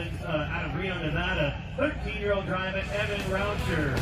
out of Reno, Nevada, 13-year-old driver Evan Rauscher.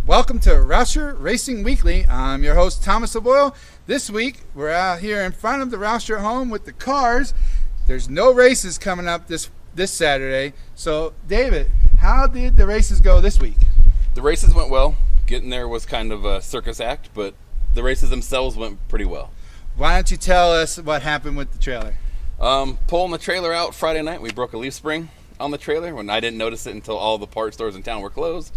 Welcome to Rauscher Racing Weekly. I'm your host, Thomas Aboyle. This week, we're out here in front of the Rauscher home with the cars. There's no races coming up this Saturday. So, David, how did the races go this week? The races went well. Getting there was kind of a circus act, but the races themselves went pretty well. Why don't you tell us what happened with the trailer? Pulling the trailer out Friday night, we broke a leaf spring on the trailer when I didn't notice it until all the part stores in town were closed.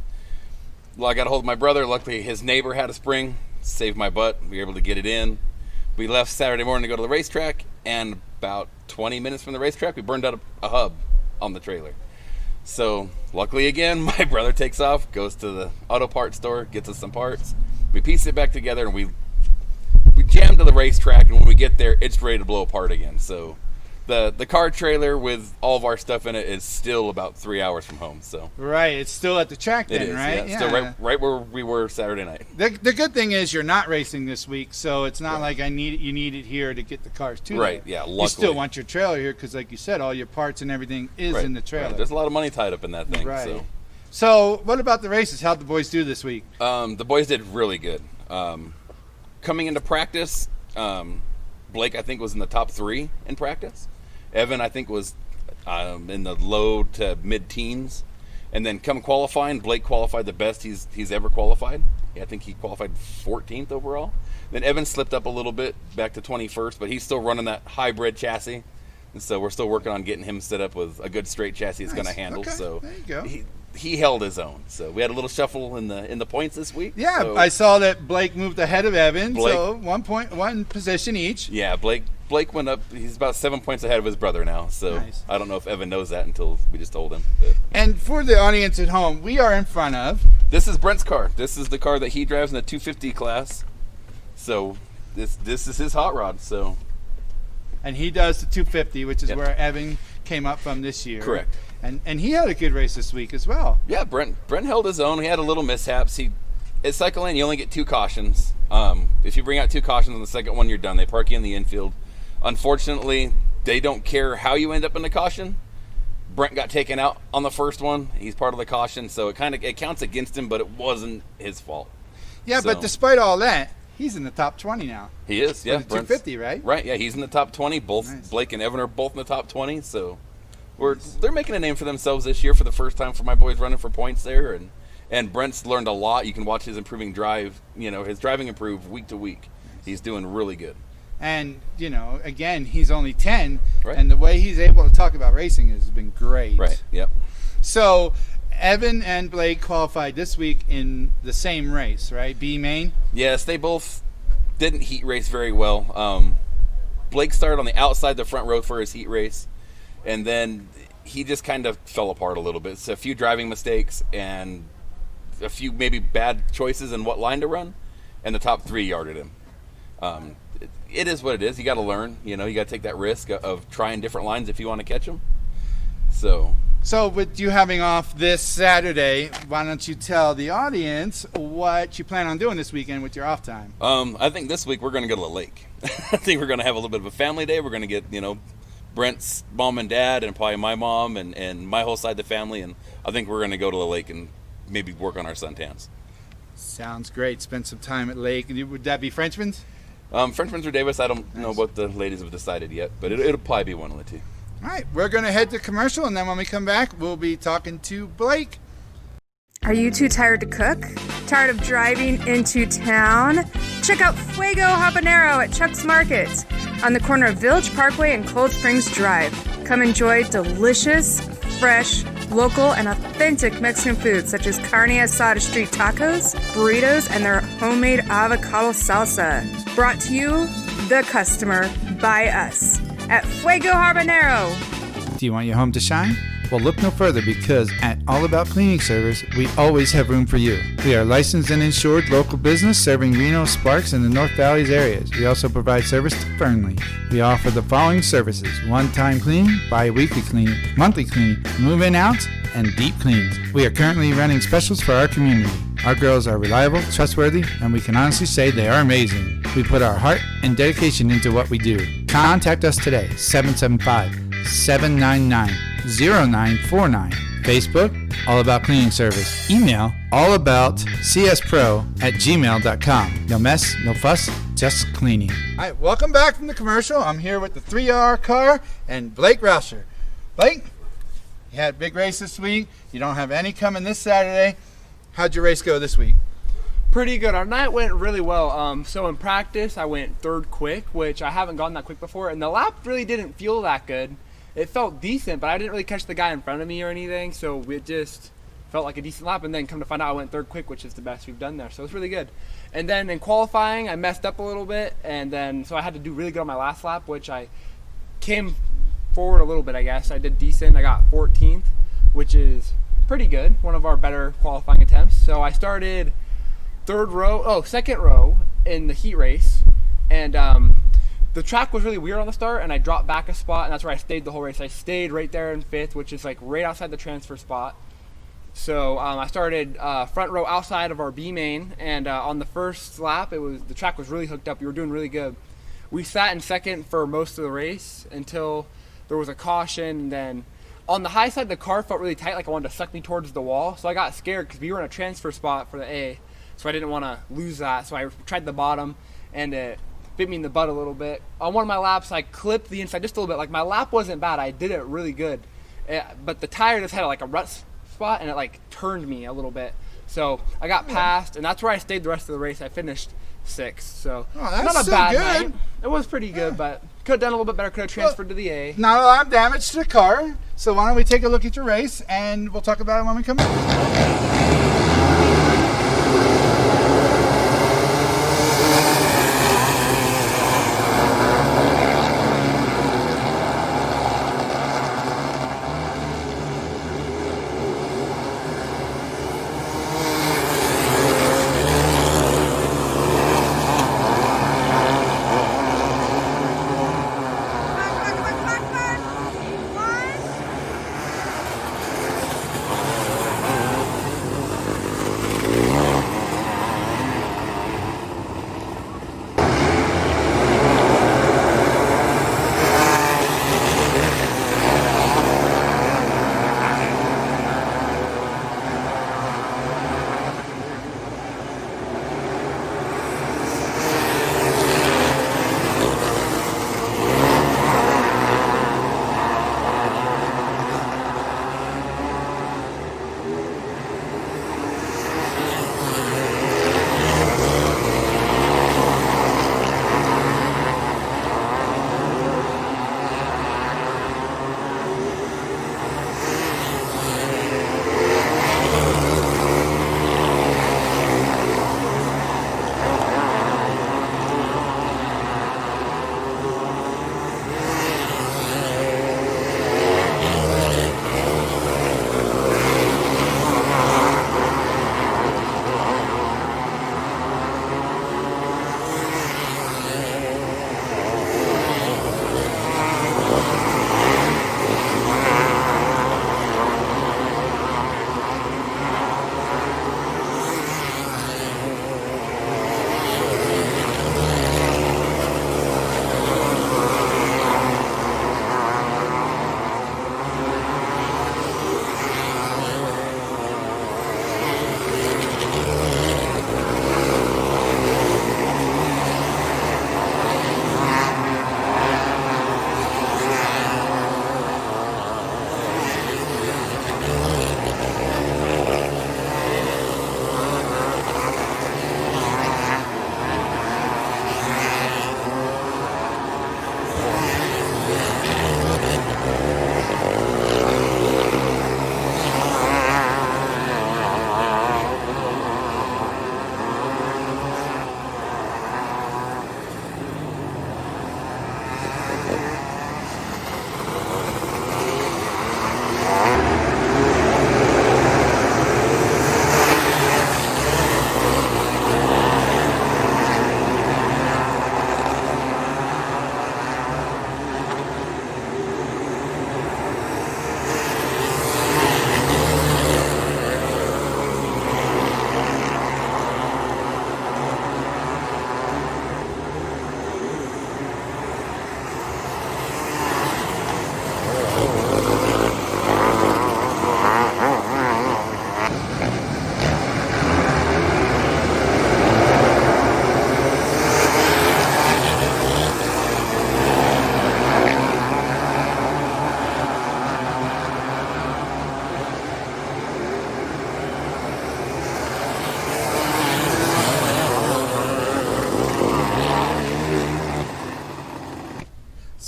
Well, I got a hold of my brother. Luckily, his neighbor had a spring. Saved my butt. We were able to get it in. We left Saturday morning to go to the racetrack, and about 20 minutes from the racetrack, we burned out a hub on the trailer. So, luckily again, my brother takes off, goes to the auto parts store, gets us some parts. We piece it back together, and we jam to the racetrack, and when we get there, it's ready to blow apart again. So, the car trailer with all of our stuff in it is still about 3 hours from home. So right, it's still at the track then, it is, right? Yeah. Still right where we were Saturday night. The good thing is you're not racing this week, so it's not like you need it here to get the cars to right. there. Yeah, luckily. You still want your trailer here because, like you said, all your parts and everything is in the trailer. Right. There's a lot of money tied up in that thing. Right. So what about the races? How'd the boys do this week? The boys did really good. Coming into practice, Blake I think was in the top 3 in practice. Evan, I think, was in the low to mid-teens. And then come qualifying, Blake qualified the best he's ever qualified. I think he qualified 14th overall. Then Evan slipped up a little bit, back to 21st, but he's still running that hybrid chassis. And so we're still working on getting him set up with a good straight chassis he's going to handle. Okay. So there you go. He held his own. So we had a little shuffle in the points this week. Yeah, so I saw that Blake moved ahead of Evan, Blake, so 1 position each. Yeah, Blake went up. He's about 7 points ahead of his brother now. So nice. I don't know if Evan knows that until we just told him. But. And for the audience at home, we are in front of... This is Brent's car. This is the car that he drives in the 250 class. So this is his hot rod. So, and he does the 250, which is where Evan came up from this year. Correct. And he had a good race this week as well. Yeah, Brent held his own. He had a little mishaps. At Cycleland, you only get 2 cautions. If you bring out 2 cautions on the second one, you're done. They park you in the infield. Unfortunately, they don't care how you end up in the caution. Brent got taken out on the first one. He's part of the caution, so it counts against him, but it wasn't his fault. Yeah, but despite all that, he's in the top 20 now. He is, yeah. 250, right? Right, yeah. He's in the top 20. Both nice. Blake and Evan are both in the top 20, so they're making a name for themselves this year for the first time for my boys running for points there, and Brent's learned a lot. You can watch his improving drive. His driving improve week to week. Nice. He's doing really good. And, again, he's only 10, right. And the way he's able to talk about racing has been great. Right, yep. So, Evan and Blake qualified this week in the same race, right? B main? Yes, they both didn't heat race very well. Blake started on the outside the front row for his heat race, and then he just kind of fell apart a little bit. So a few driving mistakes and a few maybe bad choices in what line to run, and the top 3 yarded him. It is what it is. You got to learn. You got to take that risk of trying different lines if you want to catch them. So with you having off this Saturday, why don't you tell the audience what you plan on doing this weekend with your off time? I think this week we're going to go to the lake. I think we're going to have a little bit of a family day. We're going to get, Brent's mom and dad and probably my mom and my whole side of the family. And I think we're going to go to the lake and maybe work on our suntans. Sounds great. Spend some time at lake. Would that be Frenchman's? Frenchman's or Davis. I don't know what the ladies have decided yet, but it'll probably be one of the 2. All right, we're going to head to commercial, and then when we come back, we'll be talking to Blake. Are you too tired to cook? Tired of driving into town? Check out Fuego Habanero at Chuck's Market on the corner of Village Parkway and Cold Springs Drive. Come enjoy delicious, fresh, local, and authentic Mexican food such as carne asada street tacos, burritos, and their homemade avocado salsa. Brought to you, the customer, by us, at Fuego Habanero. Do you want your home to shine? Well, look no further, because at All About Cleaning Service, we always have room for you. We are licensed and insured local business serving Reno, Sparks, and the North Valleys areas. We also provide service to Fernley. We offer the following services: one-time cleaning, bi-weekly cleaning, monthly cleaning, move-in outs, and deep cleans. We are currently running specials for our community. Our girls are reliable, trustworthy, and we can honestly say they are amazing. We put our heart and dedication into what we do. Contact us today, 775-799-0949. Facebook, All About Cleaning Service. Email, allaboutcspro@gmail.com. No mess, no fuss, just cleaning. All right, welcome back from the commercial. I'm here with the 3R car and Blake Rauscher. Blake, you had a big race this week. You don't have any coming this Saturday. How'd your race go this week? Pretty good. Our night went really well. So in practice, I went third quick, which I haven't gone that quick before, and the lap really didn't feel that good. It felt decent, but I didn't really catch the guy in front of me or anything, so it just felt like a decent lap. And then come to find out, I went third quick, which is the best we've done there, so it's really good. And then in qualifying, I messed up a little bit, and then so I had to do really good on my last lap, which I came forward a little bit, I guess. I did decent. I got 14th, which is pretty good, one of our better qualifying attempts. So I started second row in the heat race, and the track was really weird on the start, and I dropped back a spot, and that's where I stayed the whole race. I stayed right there in 5th, which is like right outside the transfer spot. So I started front row outside of our B main, and on the first lap, the track was really hooked up. We were doing really good. We sat in second for most of the race until there was a caution, and then on the high side, the car felt really tight, like it wanted to suck me towards the wall. So I got scared because we were in a transfer spot for the A, so I didn't want to lose that. So I tried the bottom, and it bit me in the butt a little bit. On one of my laps, I clipped the inside just a little bit. Like, my lap wasn't bad. I did it really good. But the tire just had like a rut spot, and it like turned me a little bit. So I got passed, and that's where I stayed the rest of the race. I finished 6th. So that's not a so bad good. night. It was pretty good, but could have done a little bit better. Could have transferred to the A. Not a lot of damage to the car, so why don't we take a look at your race, and we'll talk about it when we come back.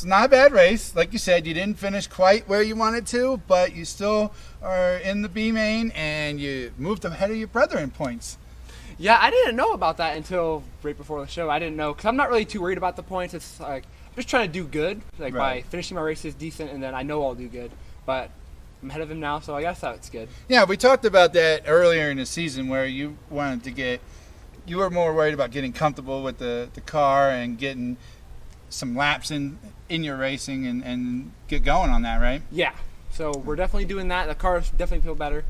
not a bad race. Like you said, you didn't finish quite where you wanted to, but you still are in the B main, and you moved ahead of your brother in points. Yeah, I didn't know about that until right before the show. I didn't know, because I'm not really too worried about the points. It's like, I'm just trying to do good, like by finishing my races decent, and then I know I'll do good. But I'm ahead of him now, so I guess that's good. Yeah, we talked about that earlier in the season where you wanted to get, you were more worried about getting comfortable with the car and getting some laps in your racing and get going on that, right? Yeah, so we're definitely doing that. The cars definitely feel better.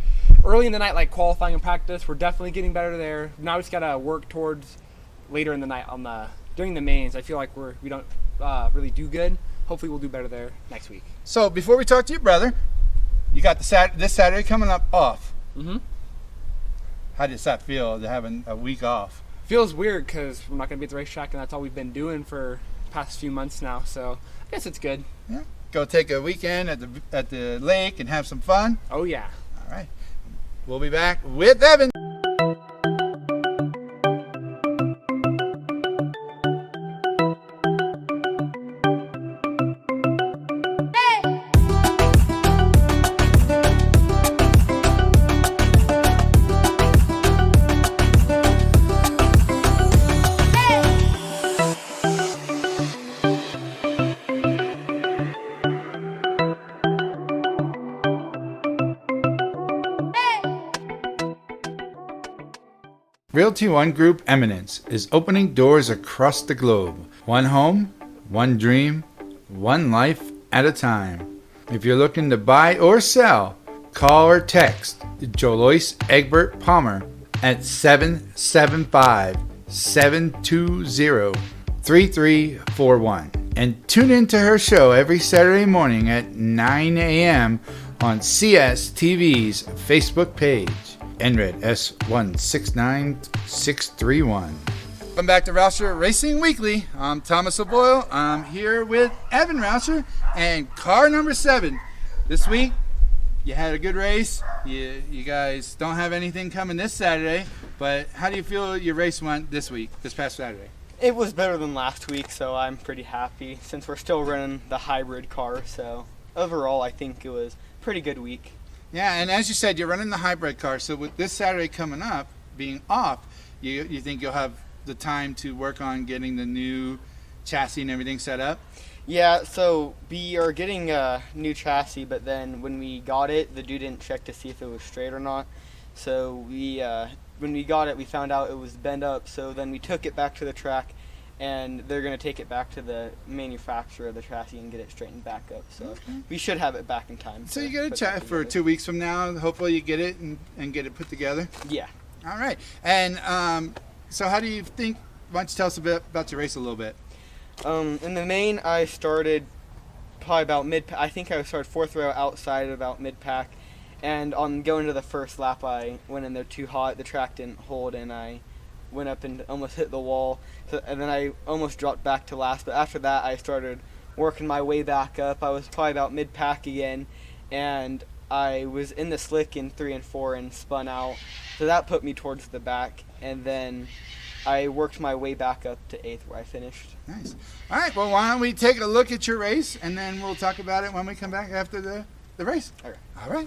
Early in the night, like qualifying and practice, we're definitely getting better there. Now we just gotta work towards later in the night during the mains. I feel like we don't really do good. Hopefully we'll do better there next week. So before we talk to your brother, you got this Saturday coming up off. Mm-hmm. How does that feel to having a week off? Feels weird because we're not gonna be at the racetrack, and that's all we've been doing for the past few months now. So I guess it's good. Yeah. Go take a weekend at the lake and have some fun. Oh yeah. All right. We'll be back with Evan. Realty One Group Eminence is opening doors across the globe. One home, one dream, one life at a time. If you're looking to buy or sell, call or text Jolois Egbert Palmer at 775-720-3341. And tune into her show every Saturday morning at 9 a.m. on CSTV's Facebook page. NRED S169631. Welcome back to Rauscher Racing Weekly. I'm Thomas O'Boyle. I'm here with Evan Rauscher and car number 7. This week, you had a good race. You guys don't have anything coming this Saturday, but how do you feel your race went this past Saturday? It was better than last week, so I'm pretty happy since we're still running the hybrid car. So overall, I think it was a pretty good week. Yeah, and as you said, you're running the hybrid car, so with this Saturday coming up, being off, you think you'll have the time to work on getting the new chassis and everything set up? Yeah, so we are getting a new chassis, but then when we got it, the dude didn't check to see if it was straight or not. So when we got it, we found out it was bent up, so then we took it back to the track, and they're going to take it back to the manufacturer of the chassis and get it straightened back up. So we should have it back in time. So you get a chat for 2 weeks from now. Hopefully you get it and get it put together. Yeah. All right. And so how do you think, why don't you tell us a bit about your race a little bit? In the main, I started probably about I think I started 4th row outside about mid-pack. And on going to the first lap, I went in there too hot. The track didn't hold, and I went up and almost hit the wall, and then I almost dropped back to last. But after that, I started working my way back up. I was probably about mid-pack again, and I was in the slick in 3 and 4 and spun out, so that put me towards the back, and then I worked my way back up to 8th where I finished. Nice. All right, well, why don't we take a look at your race, and then we'll talk about it when we come back after the race. Okay. All right.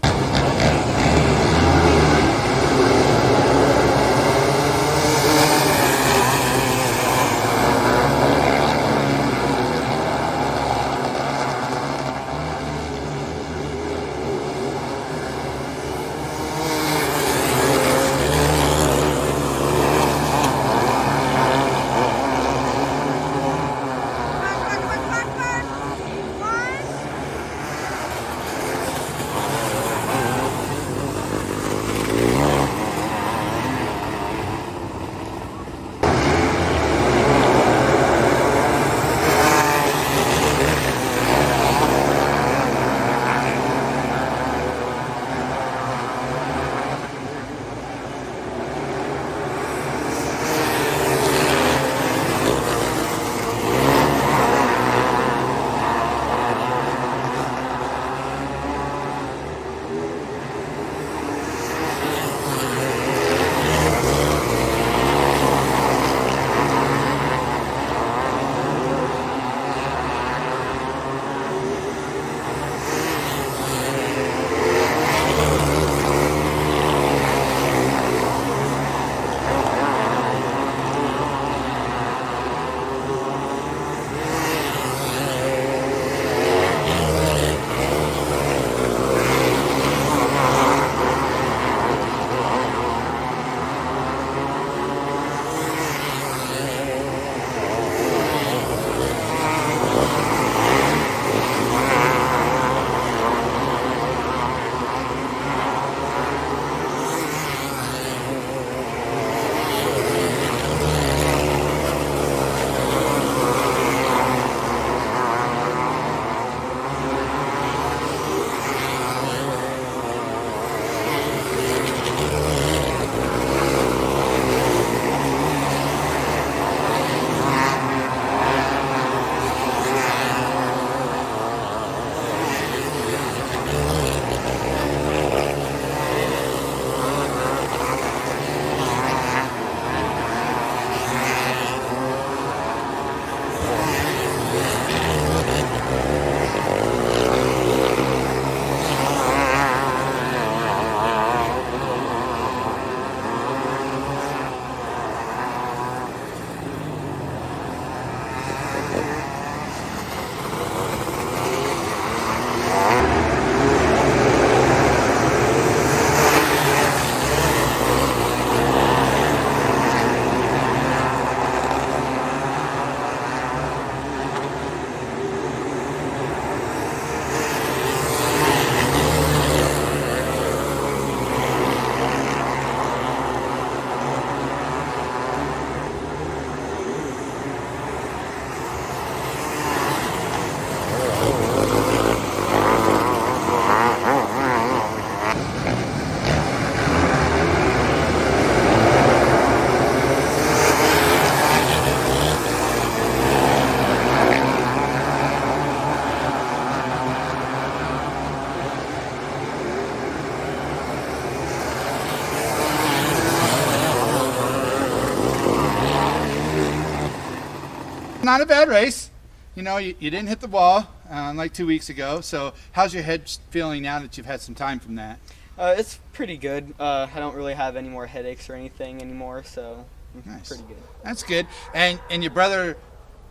not a bad race. You know, you didn't hit the wall like 2 weeks ago. So how's your head feeling now that you've had some time from that? It's pretty good. I don't really have any more headaches or anything anymore, so Nice. pretty good. That's good. And your brother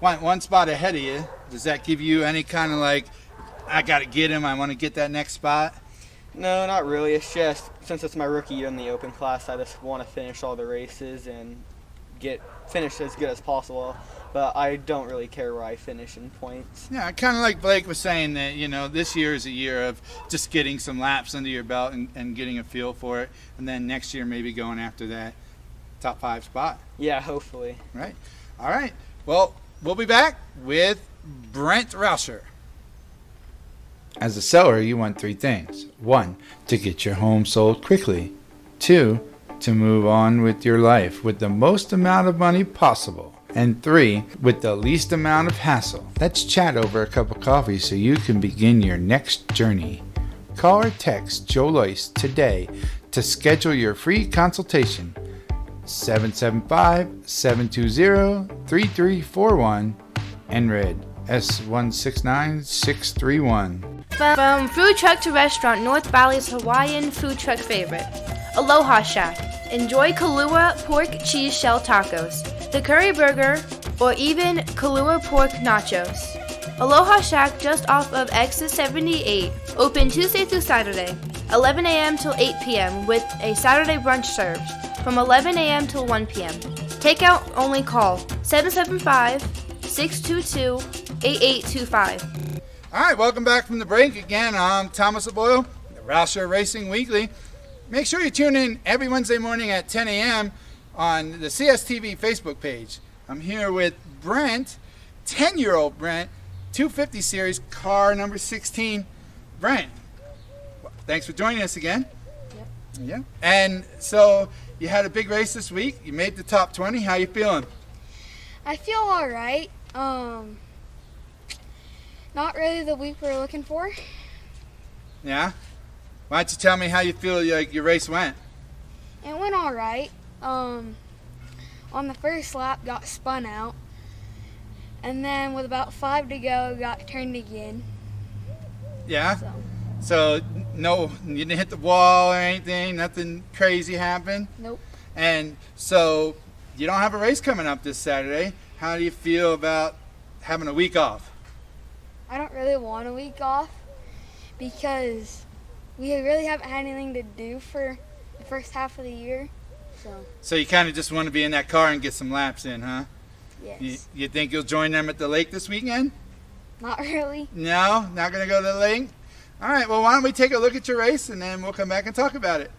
went one spot ahead of you. Does that give you any kind of like, I got to get him, I want to get that next spot? No, not really. It's just, since it's my rookie year in the open class, I just want to finish all the races and finish as good as possible. But I don't really care where I finish in points. Yeah, kind of like Blake was saying that, you know, this year is a year of just getting some laps under your belt and getting a feel for it. And then next year maybe going after that top 5 spot. Yeah, hopefully. Right. All right. Well, we'll be back with Brent Rauscher. As a seller, you want 3 things. 1, to get your home sold quickly. 2, to move on with your life with the most amount of money possible. And 3, with the least amount of hassle. Let's chat over a cup of coffee so you can begin your next journey. Call or text Joe Loyce today to schedule your free consultation. 775-720-3341 and red S169631. From food truck to restaurant, North Valley's Hawaiian food truck favorite, Aloha Shack. Enjoy Kahlua pork cheese shell tacos, the curry burger, or even Kahlua pork nachos. Aloha Shack just off of Exit 78, open Tuesday through Saturday, 11 a.m. till 8 p.m. with a Saturday brunch served from 11 a.m. till 1 p.m. Takeout only, call 775-622-8825. All right, welcome back from the break. Again, I'm Thomas Aboyle, the Rauscher Racing Weekly. Make sure you tune in every Wednesday morning at 10 a.m. on the CSTV Facebook page. I'm here with Brent, 10-year-old Brent, 250 series, car number 16. Brent, thanks for joining us again. Yep. Yeah. And so you had a big race this week. You made the top 20. How you feeling? I feel all right. Not really the week we were looking for. Yeah? Why don't you tell me how you feel like your race went? It went all right. On the first lap, got spun out. And then with about 5 to go, got turned again. Yeah? So, So, no, you didn't hit the wall or anything? Nothing crazy happened? nope. And so, you don't have a race coming up this Saturday. How do you feel about having a week off? I don't really want a week off because we really haven't had anything to do for the first half of the year. So you kind of just want to be in that car and get some laps in, huh? Yes. You think you'll join them at the lake this weekend? Not really. No? Not going to go to the lake? All right, well, why don't we take a look at your race and then we'll come back and talk about it.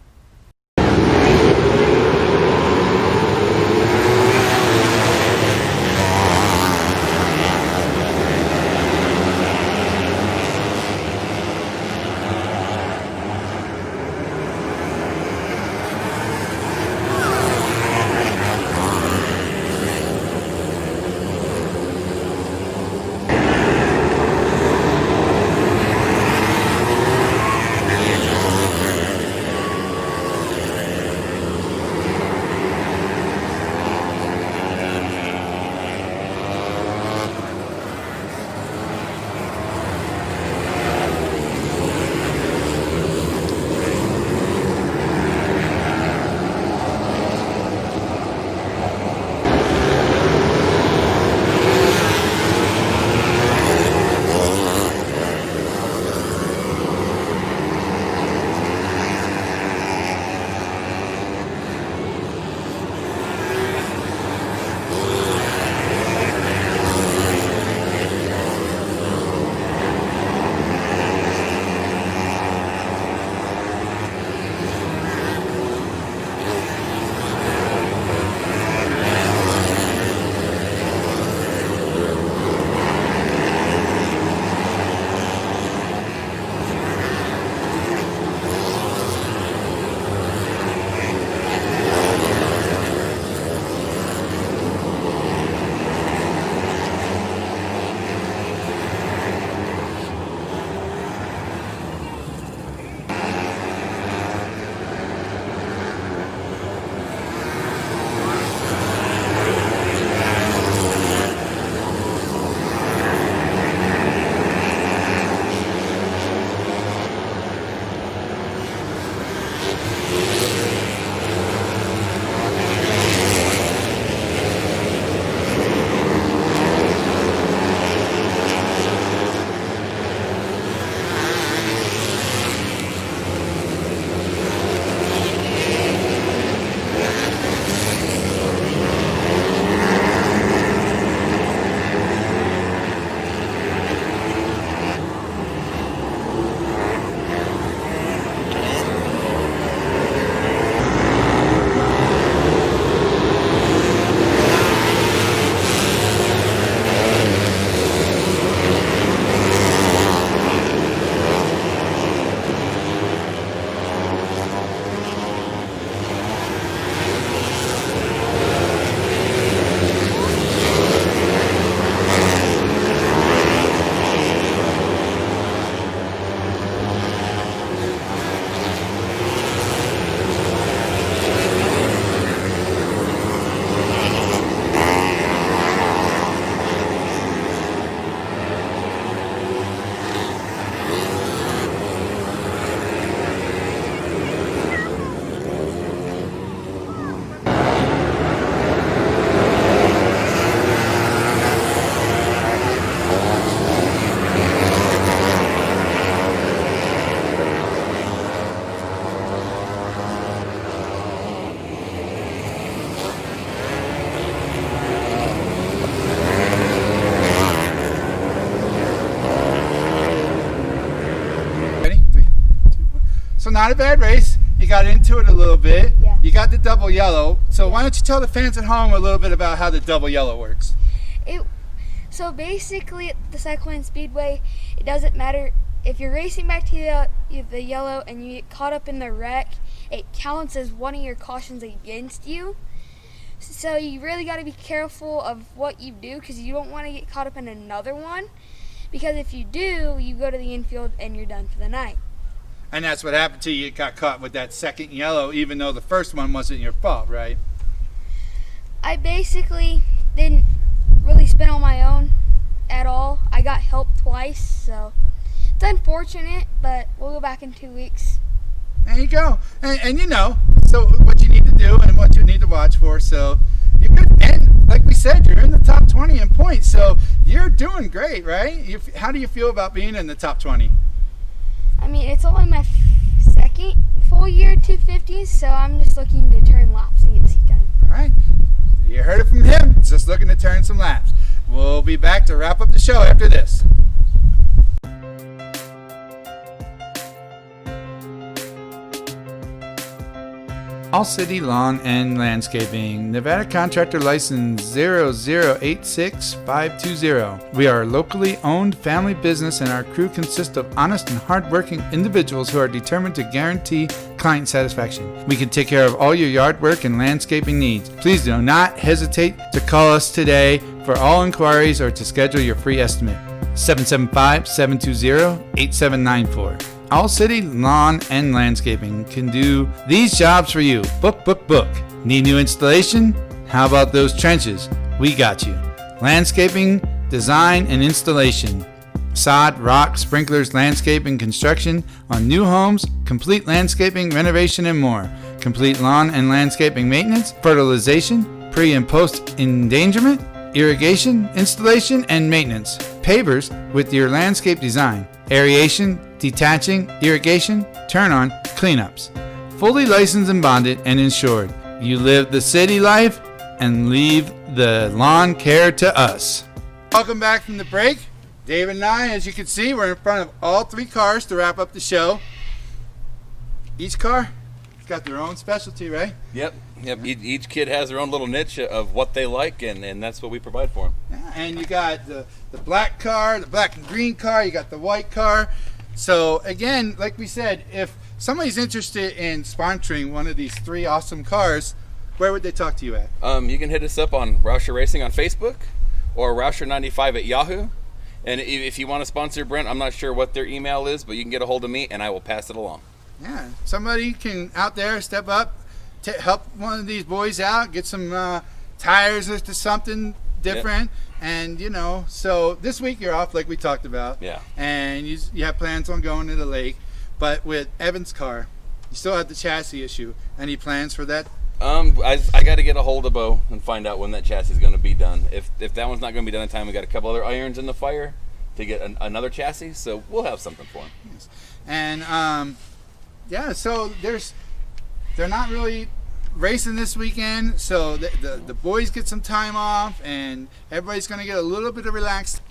not a bad race. You got into it a little bit. Yeah. You got the double yellow. So why don't you tell the fans at home a little bit about how the double yellow works? So basically, at the Cycleland Speedway, it doesn't matter if you're racing back to the yellow and you get caught up in the wreck. It counts as one of your cautions against you. So you really got to be careful of what you do, because you don't want to get caught up in another one. Because if you do, you go to the infield and you're done for the night. And that's what happened to you. You got caught with that second yellow, even though the first one wasn't your fault, right? I basically didn't really spin on my own at all. I got help twice, so it's unfortunate, but we'll go back in 2 weeks. There you go. And you know, so what you need to do and what you need to watch for. So you're good. And like we said, you're in the top 20 in points, so you're doing great, right? How do you feel about being in the top 20? I mean, it's only my second full year 250s, so I'm just looking to turn laps and get seat time. All right. You heard it from him. Just looking to turn some laps. We'll be back to wrap up the show after this. All City Lawn and Landscaping, Nevada Contractor License 0086520. We are a locally owned family business, and our crew consists of honest and hardworking individuals who are determined to guarantee client satisfaction. We can take care of all your yard work and landscaping needs. Please do not hesitate to call us today for all inquiries or to schedule your free estimate. 775-720-8794. All City Lawn and Landscaping can do these jobs for you. Book. Need new installation? How about those trenches? We got you. Landscaping, design, and installation. Sod, rock, sprinklers, landscaping, construction on new homes, complete landscaping, renovation, and more. Complete lawn and landscaping maintenance, fertilization, pre- and post-endangerment, irrigation, installation, and maintenance. Pavers with your landscape design. Aeration, detaching, irrigation, turn-on, cleanups. Fully licensed and bonded and insured. You live the city life and leave the lawn care to us. Welcome back from the break. David and I, as you can see, we're in front of all three cars to wrap up the show. Each car has got their own specialty, right? Yep. Each kid has their own little niche of what they like, and that's what we provide for them. Yeah, and you got the black car, the black and green car, you got the white car. So again, like we said, if somebody's interested in sponsoring one of these three awesome cars, where would they talk to you at? You can hit us up on Rauscher Racing on Facebook or Rauscher95 at Yahoo. And if you want to sponsor Brent, I'm not sure what their email is, but you can get a hold of me and I will pass it along. Yeah, somebody can out there step up, help one of these boys out, get some tires or something different. Yep. And you know, so this week you're off, like we talked about. Yeah. And you have plans on going to the lake, but with Evan's car, you still have the chassis issue. Any plans for that? I got to get a hold of Bo and find out when that chassis is going to be done. If that one's not going to be done in time, we got a couple other irons in the fire to get another chassis, so we'll have something for him. Yes. And yeah, so they're not really racing this weekend, so the boys get some time off, and everybody's going to get a little bit of relaxed.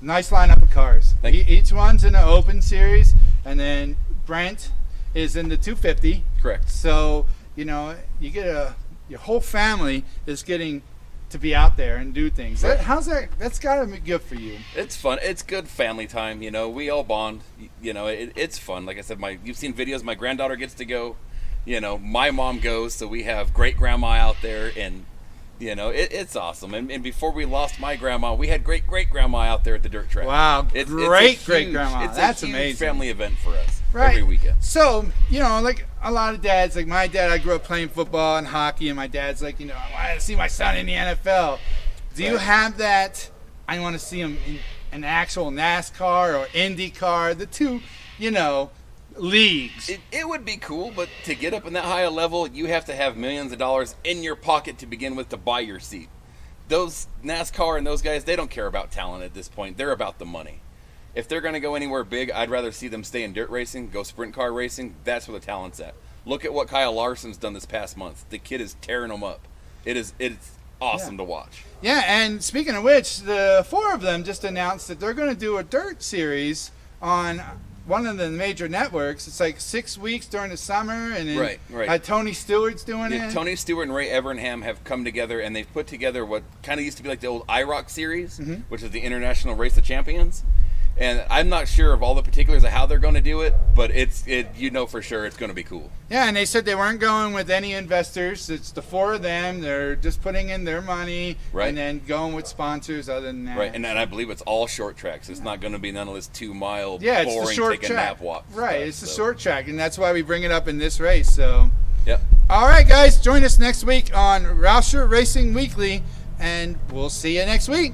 Nice lineup of cars. Each one's in an open series, and then Brent is in the 250. Correct. So you know, you get your whole family is getting to be out there and do things. Right. How's that? That's got to be good for you. It's fun. It's good family time. You know, we all bond. You know, it's fun. Like I said, you've seen videos. My granddaughter gets to go. You know, my mom goes, so we have great grandma out there, and you know, it's awesome. And before we lost my grandma, we had great grandma out there at the dirt track. Wow, great grandma. That's a huge amazing. Family event for us Right. every weekend. So, you know, like a lot of dads, like my dad, I grew up playing football and hockey, and my dad's like, you know, I want to see my son in the NFL. Do you have that? I want to see him in an actual NASCAR or IndyCar, the two, you know, leagues. It would be cool, but to get up in that high a level, you have to have millions of dollars in your pocket to begin with to buy your seat. Those NASCAR and those guys, they don't care about talent at this point. They're about the money. If they're going to go anywhere big, I'd rather see them stay in dirt racing, go sprint car racing. That's where the talent's at. Look at what Kyle Larson's done this past month. The kid is tearing them up. It's awesome to watch. Yeah, and speaking of which, the four of them just announced that they're going to do a dirt series on one of the major networks. It's like 6 weeks during the summer, and then Right. Tony Stewart's doing Yeah, it. Tony Stewart and Ray Evernham have come together, and they've put together what kind of used to be like the old IROC series, which is the International Race of Champions. And I'm not sure of all the particulars of how they're going to do it, but you know for sure it's going to be cool. Yeah, and they said they weren't going with any investors. It's the 4 of them. They're just putting in their money and then going with sponsors other than that. Right, and I believe it's all short tracks. It's not going to be none of this 2-mile it's boring the short take a track. nap walk. Right, stuff, it's the so. short track, and that's why we bring it up in this race. So, Yep. all right, guys, join us next week on Rauscher Racing Weekly, and we'll see you next week.